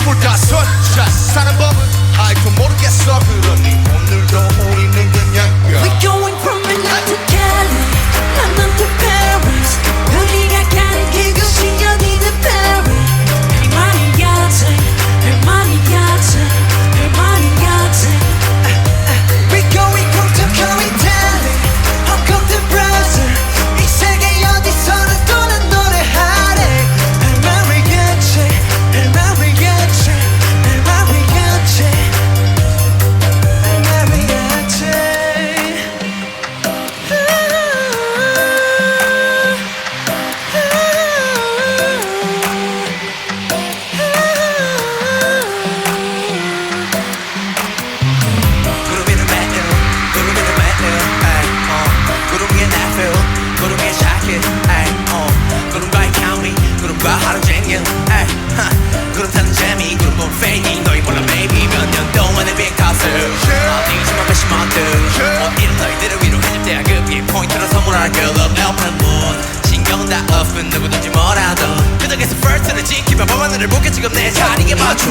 불다섯 자 사는 법은 아이고 모르겠어 그러니 오늘도 우리는 그냥 We're going from Milan to Cali, London to Paris. 우리가 가는 그곳이 어디든 Paris. 할 말이 같아, 할 말이 같아, 할 말이 같아. We're going from Tokyo, Italy, Hong Kong to Brazil. 이 세계 어디서는 또 난 노래하래. 할 말이 같아, 할 말이 같아, 할 말이 같아, 할 말이 같아. 구름 위를 매일 구름 위를 매일 구름 위에 나 feel 구름 위에 샤키 구름과의 county 구름과 하루 종일 구름 타는 재미 구름은 fading 너희 몰라 maybe 몇 년 동안의 big house 어디지만 배심원들 이런 너희들을 위로해줄 때야 그게 포인트로 선물하는 girl of open moon 신경은 다 open 누구든지 뭐라도 그 덕에서 first를 지키며 밤하늘을 보게 지금 내 자리에 맞춰